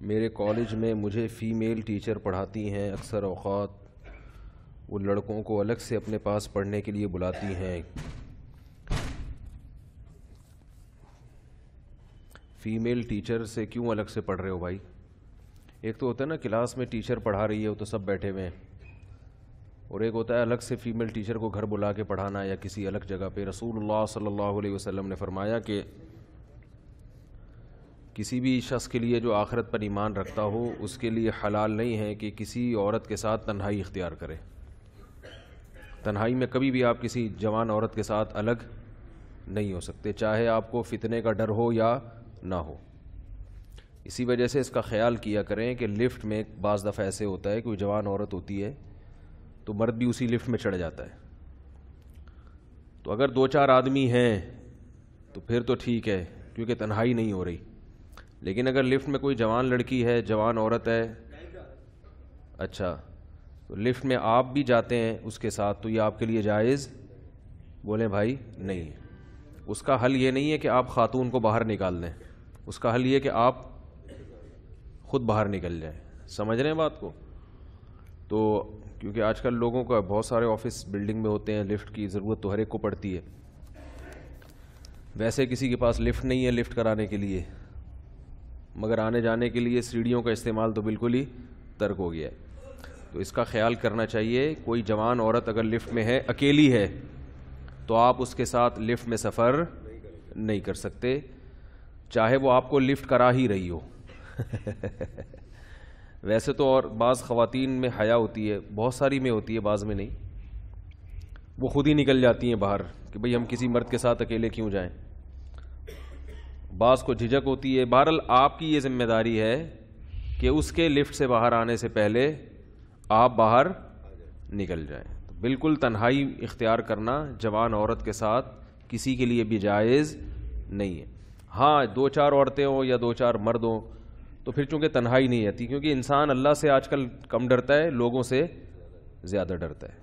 میرے کالج میں مجھے فیمیل ٹیچر پڑھاتی ہیں، اکثر اوقات وہ لڑکوں کو الگ سے اپنے پاس پڑھنے کے لیے بلاتی ہیں۔ فیمیل ٹیچر سے کیوں الگ سے پڑھ رہے ہو بھائی؟ ایک تو ہوتا ہے نا کلاس میں ٹیچر پڑھا رہی ہے وہ تو سب بیٹھے ہوئے ہیں، اور ایک ہوتا ہے الگ سے فیمیل ٹیچر کو گھر بلا کے پڑھانا یا کسی الگ جگہ پہ۔ رسول اللہ صلی اللہ علیہ وسلم نے فرمایا کہ کسی بھی شخص کے لیے جو آخرت پر ایمان رکھتا ہو اس کے لیے حلال نہیں ہے کہ کسی عورت کے ساتھ تنہائی اختیار کرے۔ تنہائی میں کبھی بھی آپ کسی جوان عورت کے ساتھ الگ نہیں ہو سکتے، چاہے آپ کو فتنے کا ڈر ہو یا نہ ہو۔ اسی وجہ سے اس کا خیال کیا کریں کہ لفٹ میں بعض دفعہ ایسے ہوتا ہے کوئی جوان عورت ہوتی ہے تو مرد بھی اسی لفٹ میں چڑھ جاتا ہے، تو اگر دو چار آدمی ہیں تو پھر تو ٹھیک ہے کیونکہ تنہائی نہیں ہو رہی، لیکن اگر لفٹ میں کوئی جوان لڑکی ہے، جوان عورت ہے، اچھا تو لفٹ میں آپ بھی جاتے ہیں اس کے ساتھ، تو یہ آپ کے لیے جائز بولیں بھائی نہیں ہے۔ اس کا حل یہ نہیں ہے کہ آپ خاتون کو باہر نکال دیں، اس کا حل یہ ہے کہ آپ خود باہر نکل جائیں۔ سمجھ رہے ہیں بات کو؟ تو کیونکہ آج کل لوگوں کا بہت سارے آفس بلڈنگ میں ہوتے ہیں، لفٹ کی ضرورت تو ہر ایک کو پڑتی ہے۔ ویسے کسی کے پاس لفٹ نہیں ہے لفٹ کرانے کے لیے، مگر آنے جانے کے لیے سیڑھیوں کا استعمال تو بالکل ہی ترک ہو گیا ہے۔ تو اس کا خیال کرنا چاہیے، کوئی جوان عورت اگر لفٹ میں ہے، اکیلی ہے، تو آپ اس کے ساتھ لفٹ میں سفر نہیں کر سکتے، چاہے وہ آپ کو لفٹ کرا ہی رہی ہو۔ ویسے تو اور بعض خواتین میں حیا ہوتی ہے، بہت ساری میں ہوتی ہے، بعض میں نہیں، وہ خود ہی نکل جاتی ہیں باہر کہ بھئی ہم کسی مرد کے ساتھ اکیلے کیوں جائیں۔ بعض کو جھجک ہوتی ہے۔ بہرحال آپ کی یہ ذمہ داری ہے کہ اس کے لفٹ سے باہر آنے سے پہلے آپ باہر نکل جائیں۔ تو بالکل تنہائی اختیار کرنا جوان عورت کے ساتھ کسی کے لیے بھی جائز نہیں ہے۔ ہاں دو چار عورتیں ہوں یا دو چار مرد ہوں تو پھر چونکہ تنہائی نہیں آتی، کیونکہ انسان اللہ سے آج کل کم ڈرتا ہے، لوگوں سے زیادہ ڈرتا ہے۔